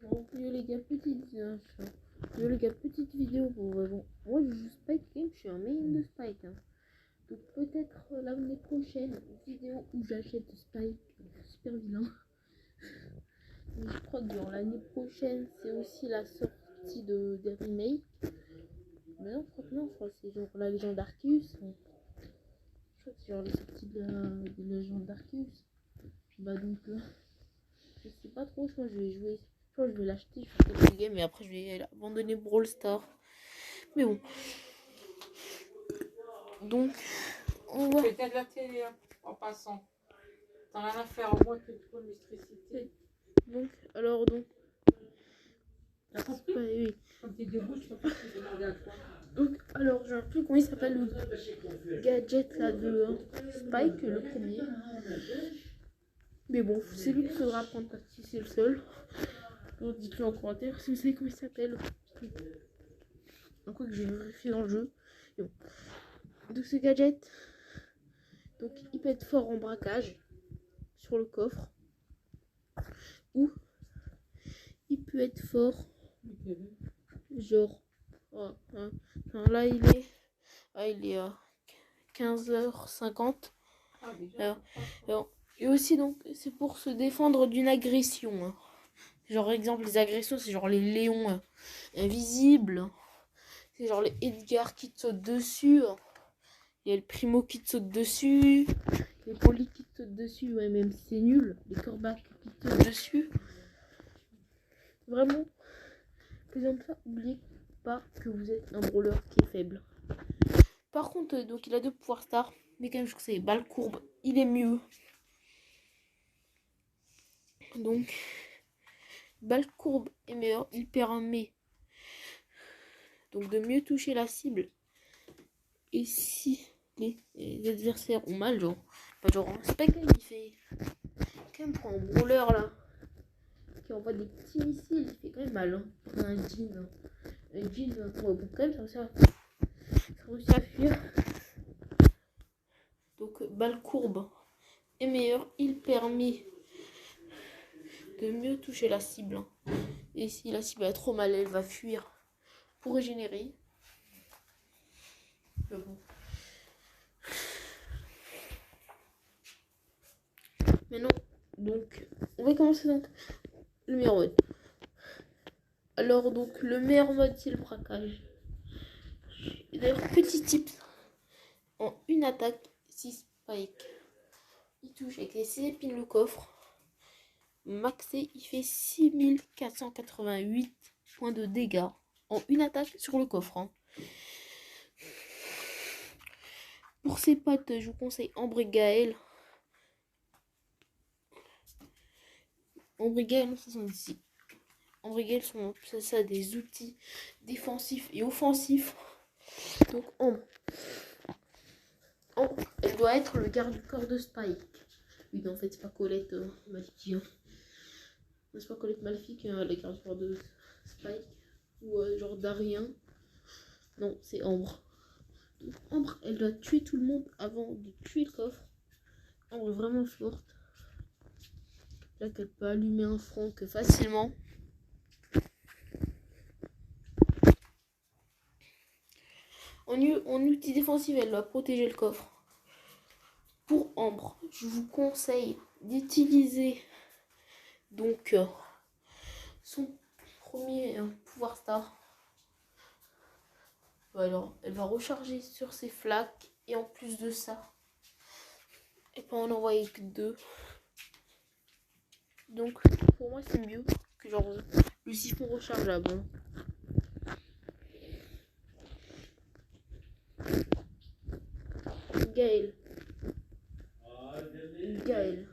Donc, yo les gars, petite vidéo pour bon. Moi je joue Spike Game, je suis un main de Spike. Hein. Donc peut-être l'année prochaine vidéo où j'achète Spike, super vilain. Mais je crois que durant l'année prochaine c'est aussi la sortie des remakes. Mais non, je crois que non, je crois que c'est genre la légende d'Arceus. Je crois que c'est genre la sortie de la légende d'Arceus. Bah donc je sais pas trop, je crois que je vais jouer. Je crois que je vais l'acheter, je vais faire quelques games et après je vais abandonner Brawl Stars. Mais bon. Donc, on va. Fais de la télé hein, en passant. T'en as rien à faire, au moins tu trouves l'électricité. Donc, alors, donc. T'as compris? Oui. Quand t'es debout, je peux pas te demander à toi. Donc, alors, j'ai un peu comment il s'appelle le gadget là de Spike, le premier. Mais bon, c'est lui qu'il faudra prendre parce que c'est le seul. Donc, dites-le en commentaire si vous savez comment il s'appelle. Donc, quoi que j'ai vérifié dans le jeu. Et bon. Donc, ce gadget, donc, il peut être fort en braquage sur le coffre. Ou il peut être fort genre là il est à 15h50. Et aussi donc c'est pour se défendre d'une agression. Hein. Genre exemple les agressions c'est genre les lions invisibles. C'est genre les Edgar qui te sautent dessus. Il y a le Primo qui te saute dessus. Les Polis qui te sautent dessus. Ouais même si c'est nul. Les Corbacs qui te sautent dessus. Vraiment. Faisons ça, oubliez pas que vous êtes un brawler qui est faible. Par contre, donc il a 2 pouvoirs stars, mais quand même je trouve que c'est balle courbe, il est mieux. Donc, balle courbe est meilleur, il permet donc de mieux toucher la cible. Et si les adversaires ont mal, genre, pas genre, c'est pas quand même il fait, quand même pour un brawler là, qui envoie des petits missiles, il fait quand même mal. Hein. Un jean, bon, quand même ça réussit à fuir. Donc balle courbe est meilleur, il permet de mieux toucher la cible. Et si la cible a trop mal, elle va fuir pour régénérer. Mais bon. Maintenant, donc, on va commencer donc le meilleur mode. Alors donc le meilleur mode c'est le braquage. D'ailleurs petit tip, en une attaque, si Spike il touche avec les 6 épines le coffre, maxé il fait 6488 points de dégâts en une attaque sur le coffre. Hein. Pour ses potes, je vous conseille Ambre et Gaël. Ambre et Gaël, ça sont ici. Ambre et Gaël sont ça des outils défensifs et offensifs. Donc Ambre, elle doit être le garde du corps de Spike. Oui, en fait, c'est pas Colette Malfi. Hein. C'est pas Colette Malfi qui est la garde du corps de Spike. Ou genre Darien. Non, c'est Ambre. Donc, Ambre, elle doit tuer tout le monde avant de tuer le coffre. Ambre est vraiment forte. Là, qu'elle peut allumer un Franck facilement. En outil défensif, elle doit protéger le coffre. Pour Ambre, je vous conseille d'utiliser donc son premier pouvoir star. Alors, elle va recharger sur ses flaques et en plus de ça, elle peut en envoyer que 2. Donc, pour moi, c'est mieux que genre le siphon rechargeable. Gaël. Gaël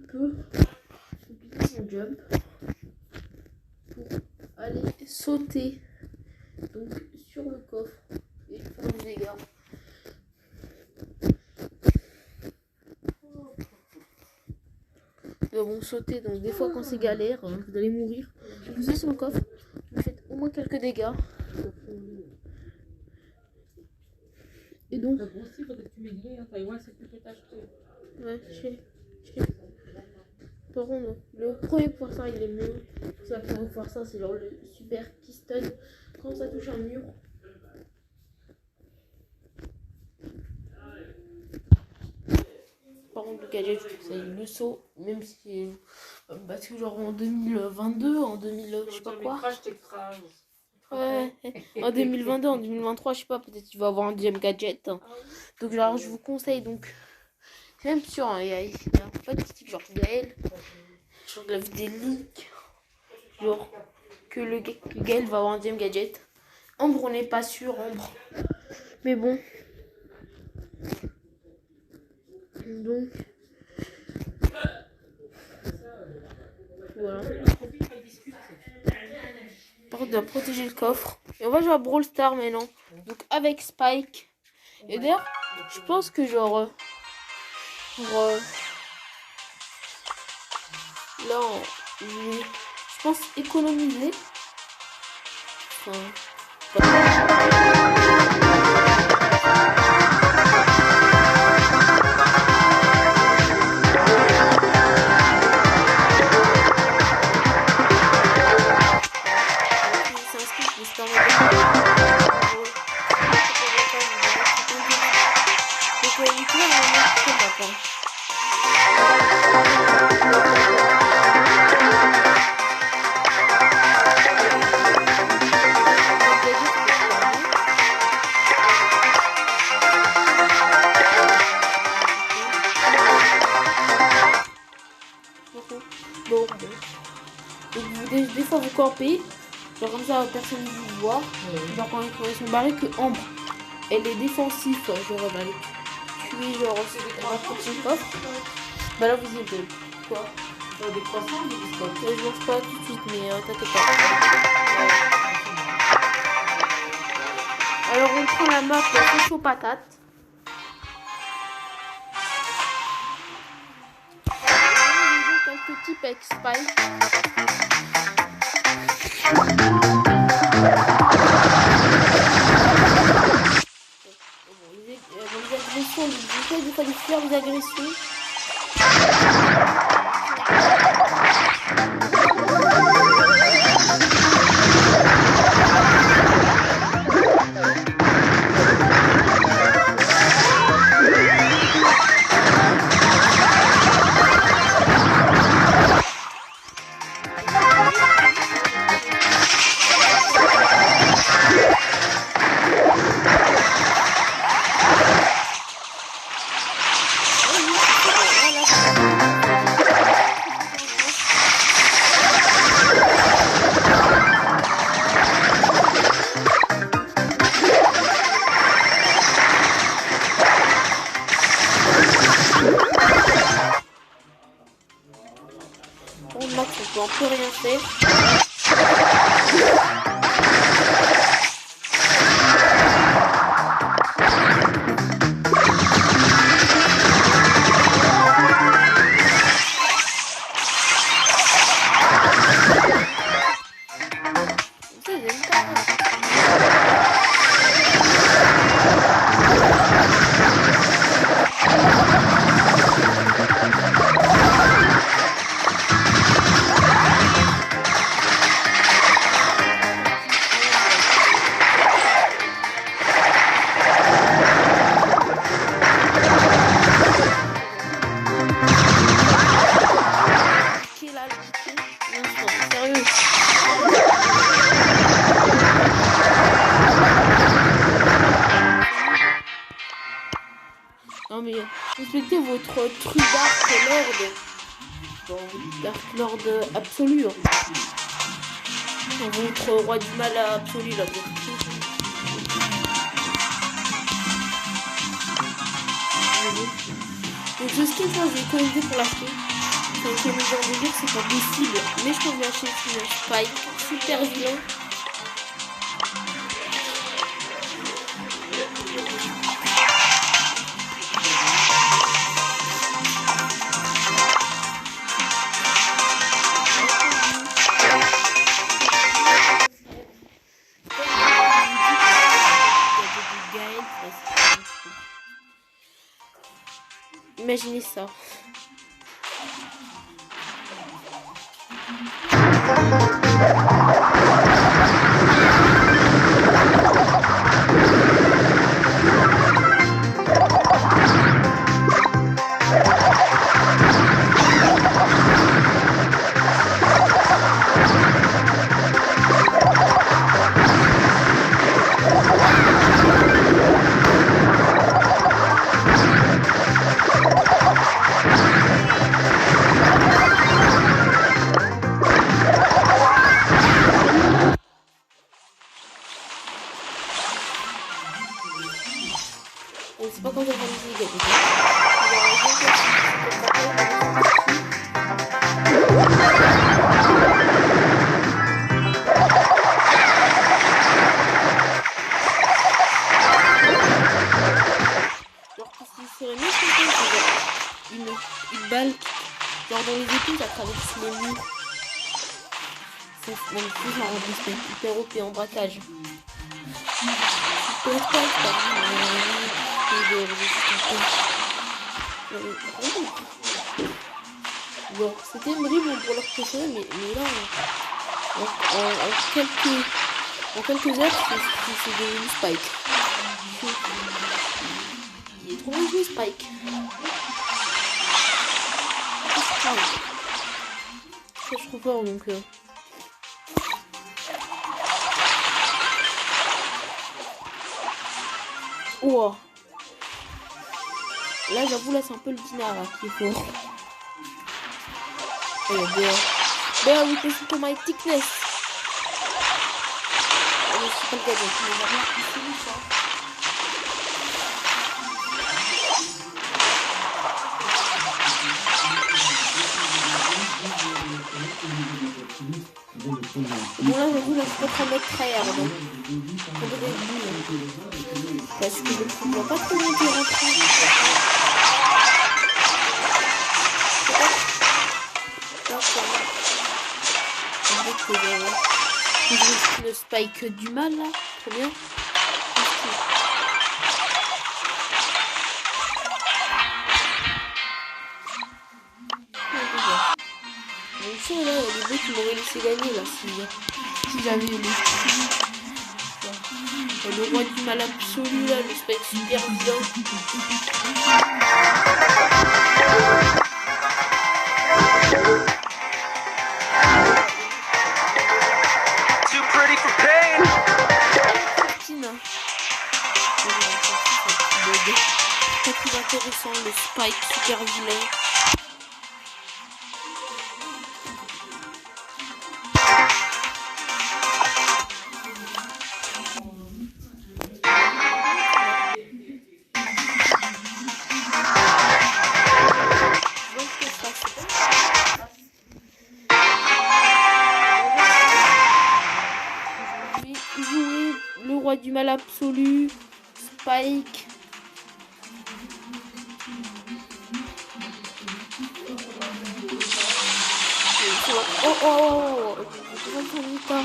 peut utiliser son jump pour aller sauter donc sur le coffre et faire des dégâts. Ils vont sauter, donc des fois quand c'est galère, vous allez mourir. Vous êtes sur le coffre, vous faites au moins quelques dégâts. Et donc. Aussi, il faudrait que tu maigris, hein. Taïwan, c'est plus que t'acheter. Ouais, je sais. par contre, le premier pouvoir ça il est mieux. Ça, le premier pouvoir ça, c'est genre le super qui stun quand ça touche un mur. Par contre, le gadget, c'est le saut, même si. Parce que, genre en 2022, en 2000, je sais pas quoi. Ouais, en 2022, en 2023, je sais pas, peut-être qu'il va avoir un deuxième gadget. Donc, genre, je vous conseille. Donc, c'est même sûr, hein, il y a un pote qui dit genre Gaël. Genre, il a vu des leaks. Genre, que Gaël va avoir un deuxième gadget. Ambre, on n'est pas sûr, Ambre. Mais bon. Donc. Voilà. Par contre, on doit protéger le coffre. Et on va jouer à Brawl Stars maintenant. Donc avec Spike. Et d'ailleurs, je pense que genre... là, je pense économiser. Bon. Donc des fois vous campez, genre comme ça personne ne vous voit. Genre quand ils sont barrés que Ambre, elle est défensive, genre elle va les tuer, genre c'est des rapprocher le coffre. Bah là vous y êtes. Quoi des croissants ou des biscottes? Je mange pas tout de suite, mais t'inquiète pas. Alors on prend la map chaud patate. Quelques types avec Spike. Les agressions, des fois de faire des agressions. On peut rien faire. Non mais respectez votre truc Dark Lord. Dark Lord absolu. Votre roi du mal absolu là. Donc ce skin je vais économiser pour l'acheter. Donc les gens de dire c'est pas possible. Mais je peux vous acheter une Spike super vilain. Imaginez ça. C'est pas comme ça qu'on dit genre qu'est-ce qui serait mieux c'est une balle genre dans les épaules ça traverse les murs. C'est même plus genre en respect hyper OP en braquage. Je pense pas bon, c'était une dribble pour leur préféré, mais là, en quelques heures, c'est devenu Spike. Il est trop bien joué, Spike. Ça, je trouve fort, donc... Wow. Là, j'avoue, là, c'est un peu le Dinara qui est fort. Oh, Bear with the super my thickness. Oh, c'est pas le gars, mais il va rien pousser, ça. Bon, là, j'avoue, là, je peux pas mettre tryhard. Parce que je ne vois pas trop monter rentrer. Le Spike du mal là, trop bien. Donc ça là, il y a des bouts qui m'auraient laissé gagner là si j'avais aimé. Le roi du mal absolu là, le Spike super vilain. Très plus intéressant, le Spike super vilain. Jouer le roi du mal absolu, Spike. Oh, les bots sont hyper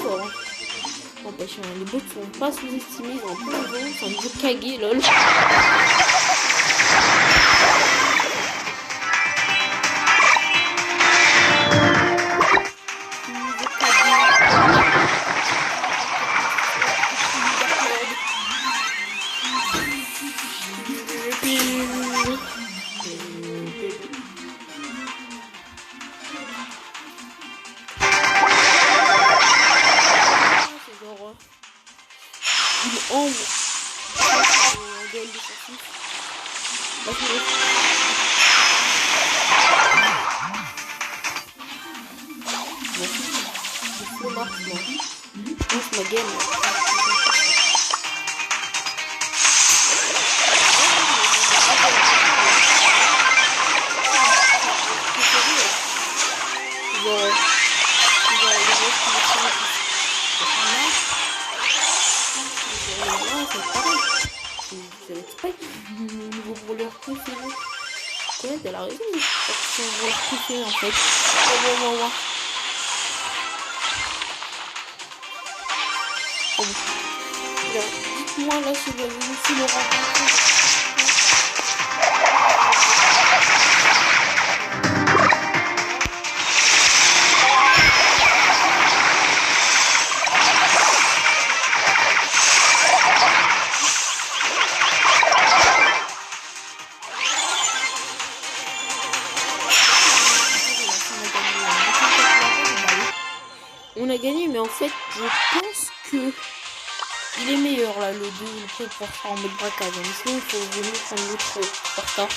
forts. N'empêche, les bots sont pas sous-estimés, ils ont un peu de niveau, c'est un niveau Kage, lol. Elle a raison, c'est son préféré en fait. Dites-moi là si vous avez laissé le rencontrer. a gagné, mais en fait, je pense que il est meilleur là, le 2 pour ça en mode braquage. Mais sinon, il faut mieux prendre l'autre porteur.